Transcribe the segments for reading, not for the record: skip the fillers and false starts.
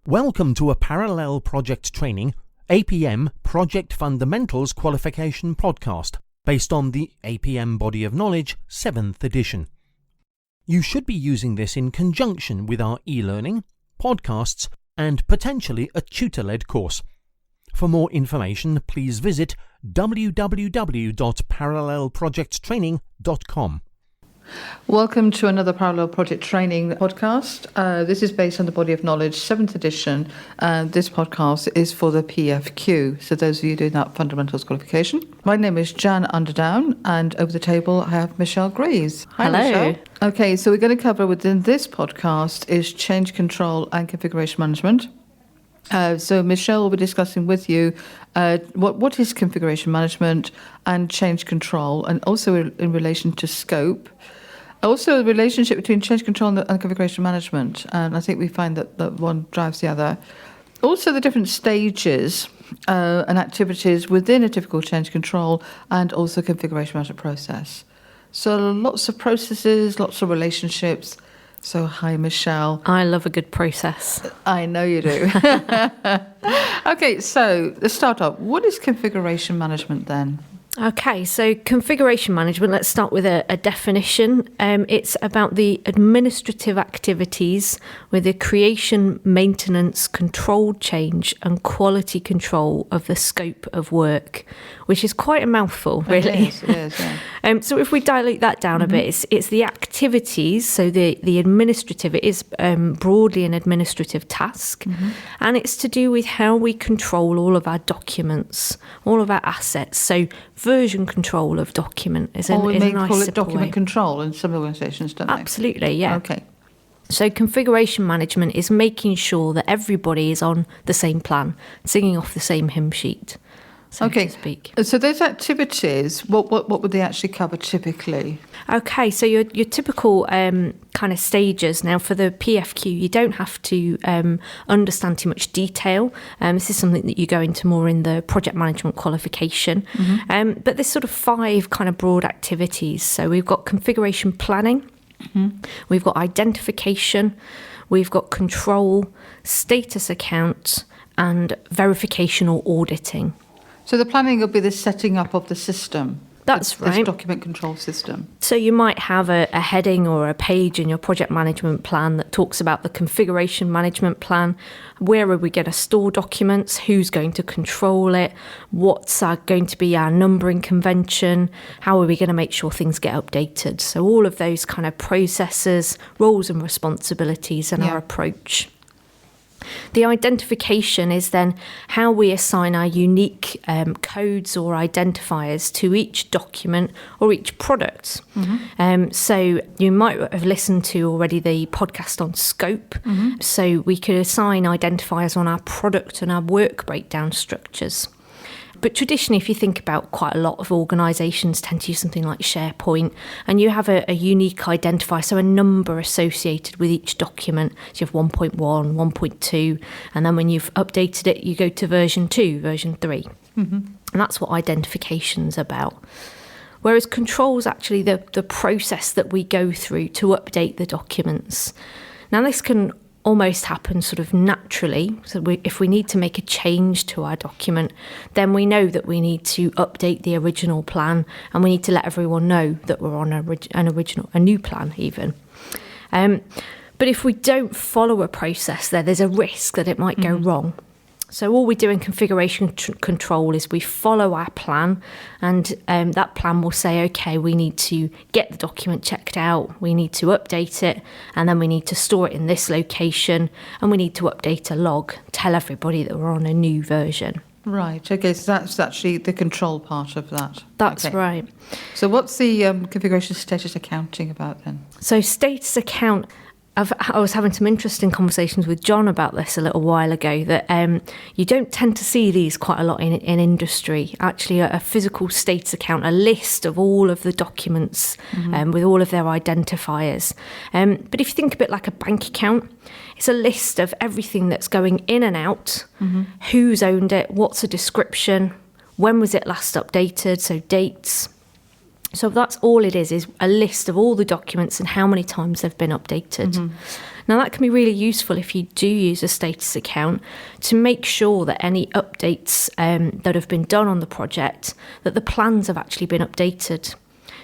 Welcome to a Parallel Project Training APM Project Fundamentals Qualification podcast based on the APM Body of Knowledge 7th edition. You should be using this in conjunction with our e-learning, podcasts and potentially a tutor-led course. For more information, please visit www.parallelprojecttraining.com. Welcome to another Parallel Project Training podcast. This is based on the Body of Knowledge 7th edition. This podcast is for the PFQ, so those of you doing that fundamentals qualification. My name is Jan Underdown, and over the table I have Michelle Greaves. Hi, Hello. Michelle. Okay, so we're going to cover within this podcast is change control and configuration management. So Michelle will be discussing with you what is configuration management and change control, and also in relation to scope. Also, the relationship between change control and configuration management, and I think we find that one drives the other. Also, the different stages and activities within a typical change control and also configuration management process. So lots of processes, lots of relationships. So hi, Michelle. I love a good process. I know you do. Okay, so let's start off. What is configuration management then? Okay, so configuration management, let's start with a definition. It's about the administrative activities with the creation, maintenance, controlled change and quality control of the scope of work, which is quite a mouthful, really. It is, yeah. So if we dilute that down a bit, it's the activities, so the administrative, it is broadly an administrative task, and it's to do with how we control all of our documents, all of our assets. So version control of document is a nice we may call it simple document way. control in some organisations, don't they? Absolutely, yeah. Okay. So configuration management is making sure that everybody is on the same plan, singing off the same hymn sheet, so to speak. So those activities, what would they actually cover typically? Okay, so your typical kind of stages. Now for the PFQ, you don't have to understand too much detail. This is something that you go into more in the project management qualification. But there's sort of 5 kind of broad activities. So we've got configuration planning, we've got identification, we've got control, status account, and verification or auditing. So the planning will be the setting up of the system. That's right. This document control system. So you might have a heading or a page in your project management plan that talks about the configuration management plan. Where are we going to store documents? Who's going to control it? What's going to be our numbering convention? How are we going to make sure things get updated? So all of those kind of processes, roles and responsibilities and our approach. The identification is then how we assign our unique codes or identifiers to each document or each product. So you might have listened to already the podcast on scope. So we could assign identifiers on our product and our work breakdown structures. But traditionally, if you think about quite a lot of organisations tend to use something like SharePoint, and you have a unique identifier, so a number associated with each document. So you have 1.1, 1.2, and then when you've updated it, you go to version 2, version 3. And that's what identification's about. Whereas control is actually the process that we go through to update the documents. Now, this can almost happen sort of naturally. So if we need to make a change to our document, then we know that we need to update the original plan, and we need to let everyone know that we're on a new plan even. But if we don't follow a process, there's a risk that it might go wrong. So all we do in configuration control is we follow our plan, and that plan will say, okay, we need to get the document checked out, we need to update it, and then we need to store it in this location, and we need to update a log, tell everybody that we're on a new version. Right, okay, so that's actually the control part of that. That's okay. right. So what's the configuration status accounting about then? So status account, I was having some interesting conversations with John about this a little while ago, that you don't tend to see these quite a lot in industry. Actually, a physical status account, a list of all of the documents with all of their identifiers. But if you think a bit like a bank account, it's a list of everything that's going in and out, who's owned it, what's a description, when was it last updated, so dates. So that's all it is a list of all the documents and how many times they've been updated. Now, that can be really useful if you do use a status account to make sure that any updates that have been done on the project, that the plans have actually been updated.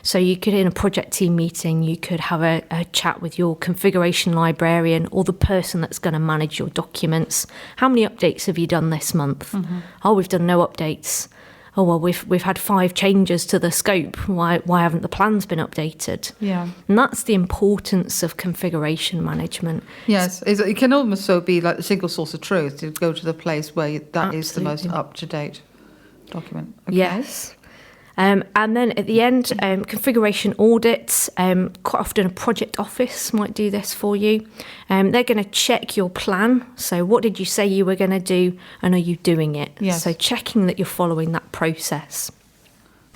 So you could, in a project team meeting, you could have a chat with your configuration librarian or the person that's going to manage your documents. How many updates have you done this month? Oh, we've done no updates. Oh, well, we've had 5 changes to the scope. Why haven't the plans been updated? Yeah. And that's the importance of configuration management. Yes, it can almost so be like the single source of truth, to go to the place where that is the most up-to-date document. Okay. Yes. And then at the end, configuration audits, quite often a project office might do this for you. They're going to check your plan. So what did you say you were going to do, and are you doing it? Yes. So checking that you're following that process.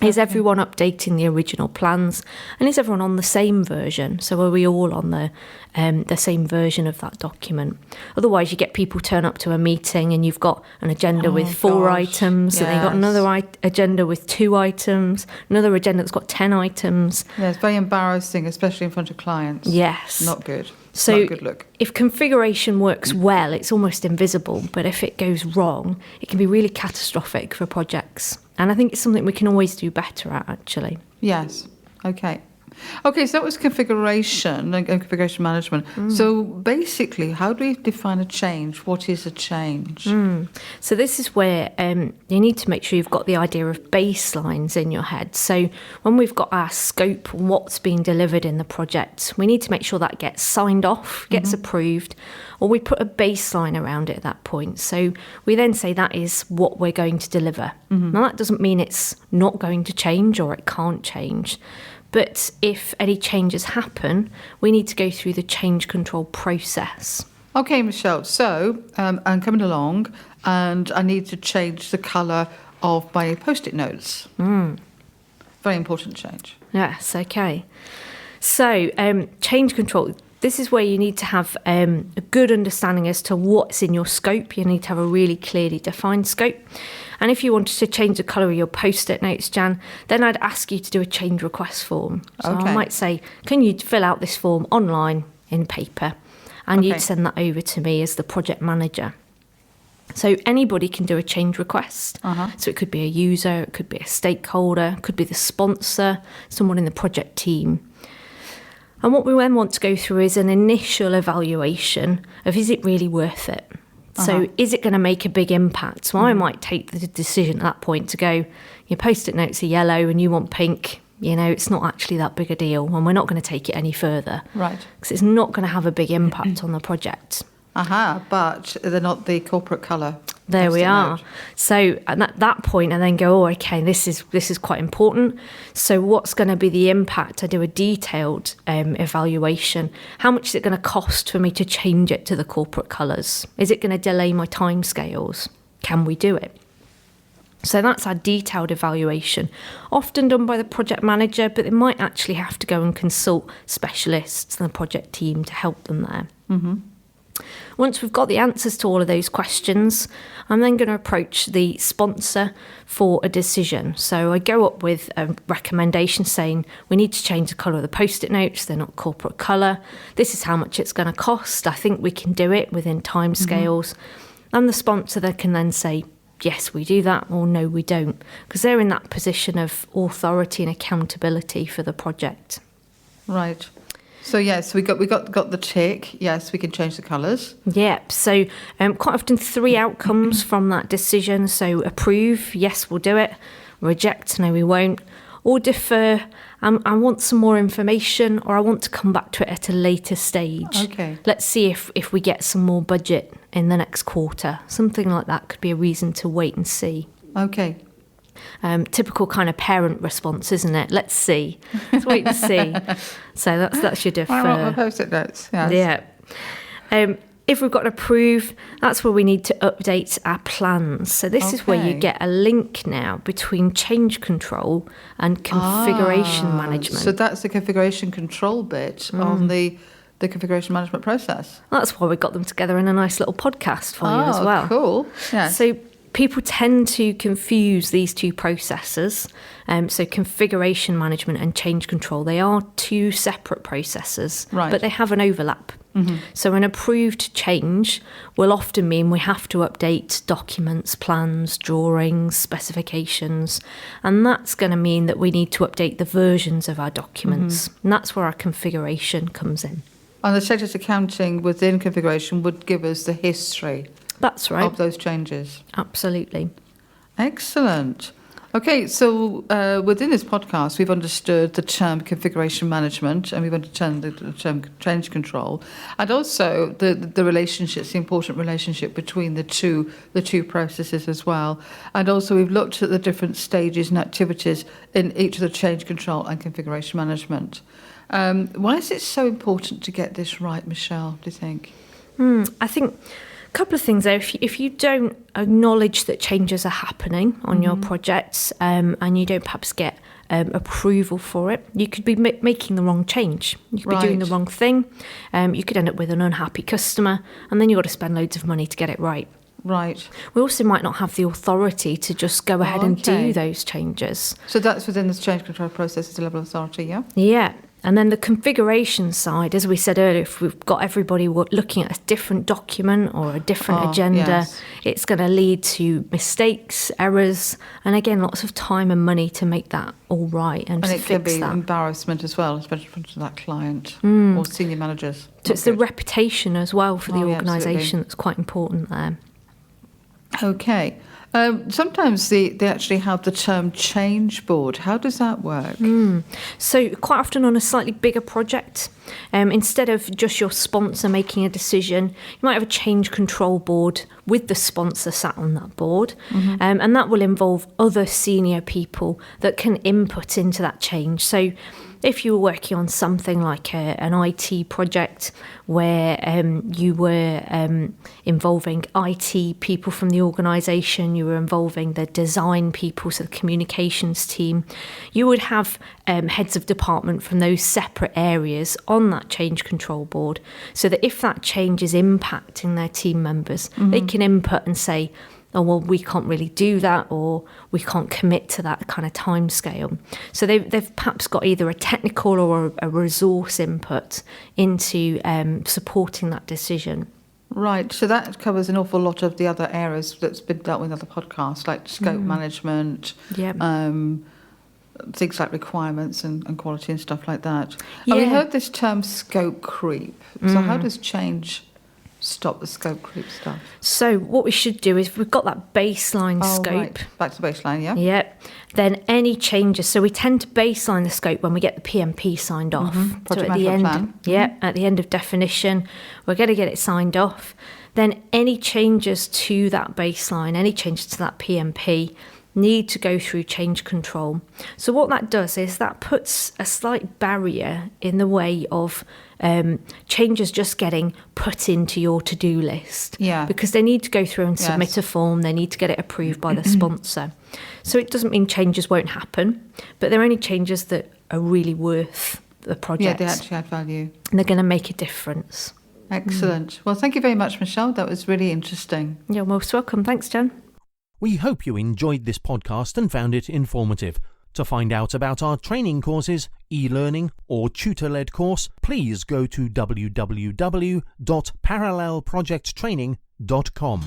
Is everyone updating the original plans? And is everyone on the same version? So are we all on the same version of that document? Otherwise, you get people turn up to a meeting and you've got an agenda with 4 items, and then you've got another agenda with 2 items, another agenda that's got 10 items. Yeah, it's very embarrassing, especially in front of clients. Yes. Not good. So not a good look. If configuration works well, it's almost invisible. But if it goes wrong, it can be really catastrophic for projects. And I think it's something we can always do better at, actually. Yes. Okay. Okay, so that was configuration and configuration management. So basically, how do we define a change? What is a change? So this is where you need to make sure you've got the idea of baselines in your head. So when we've got our scope, what's being delivered in the project, we need to make sure that gets signed off, gets approved, or we put a baseline around it at that point. So we then say that is what we're going to deliver. Now, that doesn't mean it's not going to change or it can't change. But if any changes happen, we need to go through the change control process. Okay, Michelle. So I'm coming along and I need to change the colour of my Post-it notes. Very important change. Yes, okay. So change control. This is where you need to have a good understanding as to what's in your scope. You need to have a really clearly defined scope. And if you wanted to change the colour of your Post-it notes, Jan, then I'd ask you to do a change request form. So I might say, can you fill out this form online in paper? And you'd send that over to me as the project manager. So anybody can do a change request. So it could be a user, it could be a stakeholder, it could be the sponsor, someone in the project team. And what we then want to go through is an initial evaluation of, is it really worth it? So is it going to make a big impact? So I might take the decision at that point to go, your Post-it notes are yellow and you want pink. You know, it's not actually that big a deal and we're not going to take it any further. Right. Because it's not going to have a big impact on the project. But they're not the corporate colour. There we are. So at that point, I then go, oh, okay, this is quite important. So what's going to be the impact? I do a detailed evaluation. How much is it going to cost for me to change it to the corporate colours? Is it going to delay my timescales? Can we do it? So that's our detailed evaluation, often done by the project manager, but they might actually have to go and consult specialists and the project team to help them there. Once we've got the answers to all of those questions, I'm then going to approach the sponsor for a decision. So I go up with a recommendation saying we need to change the colour of the Post-it notes, they're not corporate colour. This is how much it's going to cost. I think we can do it within timescales. And the sponsor can then say, yes, we do that, or no, we don't, because they're in that position of authority and accountability for the project. Right. So yes, we got the tick. Yes, we can change the colours. Yep. So quite often 3 outcomes from that decision. So approve, yes, we'll do it. Reject, no, we won't. Or defer, I want some more information, or I want to come back to it at a later stage. Okay. Let's see if we get some more budget in the next quarter. Something like that could be a reason to wait and see. Okay. Typical kind of parent response, isn't it? Let's see. Let's wait and see. So that's your defer. I want my Post-it notes. Yes. Yeah. If we've got to approve, that's where we need to update our plans. So this is where you get a link now between change control and configuration management. So that's the configuration control bit on the configuration management process. That's why we got them together in a nice little podcast for you as well. Cool. Yes. So people tend to confuse these two processes. So configuration management and change control, they are two separate processes, but they have an overlap. So an approved change will often mean we have to update documents, plans, drawings, specifications, and that's going to mean that we need to update the versions of our documents. And that's where our configuration comes in. And the status accounting within configuration would give us the history That's right. of those changes. Absolutely. Excellent. Okay, so within this podcast, we've understood the term configuration management, and we've understood the term change control, and also the relationships, the important relationship between the two processes as well. And also, we've looked at the different stages and activities in each of the change control and configuration management. Why is it so important to get this right, Michelle, do you think? I think a couple of things there. If you don't acknowledge that changes are happening on your projects and you don't perhaps get approval for it, you could be making the wrong change. You could be doing the wrong thing. You could end up with an unhappy customer, and then you've got to spend loads of money to get it right. Right. We also might not have the authority to just go ahead and do those changes. So that's within this change control process, the level of authority, yeah? Yeah. And then the configuration side, as we said earlier, if we've got everybody looking at a different document or a different agenda, it's going to lead to mistakes, errors, and again, lots of time and money to make that all right and to fix that. And it can be embarrassment as well, especially in front of that client or senior managers. So it's the reputation as well for the organisation that's quite important there. Okay. Sometimes they actually have the term change board. How does that work? So quite often on a slightly bigger project, instead of just your sponsor making a decision, you might have a change control board with the sponsor sat on that board. And that will involve other senior people that can input into that change. So if you were working on something like an IT project where you were involving IT people from the organisation, you were involving the design people, so the communications team, you would have heads of department from those separate areas on that change control board, so that if that change is impacting their team members, they can input and say, oh, well, we can't really do that, or we can't commit to that kind of time scale. So they've perhaps got either a technical or a resource input into supporting that decision. Right, so that covers an awful lot of the other areas that's been dealt with in other podcasts, like scope management, things like requirements and quality and stuff like that. And we heard this term scope creep. So how does change stop the scope creep stuff? So what we should do is we've got that baseline scope. Right. Back to baseline, yeah? Yep. Then any changes. So we tend to baseline the scope when we get the PMP signed off. Project management plan. Yeah, at the end of definition, we're going to get it signed off. Then any changes to that baseline, any changes to that PMP need to go through change control. So what that does is that puts a slight barrier in the way of changes just getting put into your to-do list. Yeah. Because they need to go through and submit a form, they need to get it approved by the sponsor. So it doesn't mean changes won't happen, but they're only changes that are really worth the project. Yeah, they actually add value. And they're going to make a difference. Excellent. Well, thank you very much, Michelle. That was really interesting. You're most welcome. Thanks, Jen. We hope you enjoyed this podcast and found it informative. To find out about our training courses, e-learning or tutor-led course, please go to www.parallelprojecttraining.com.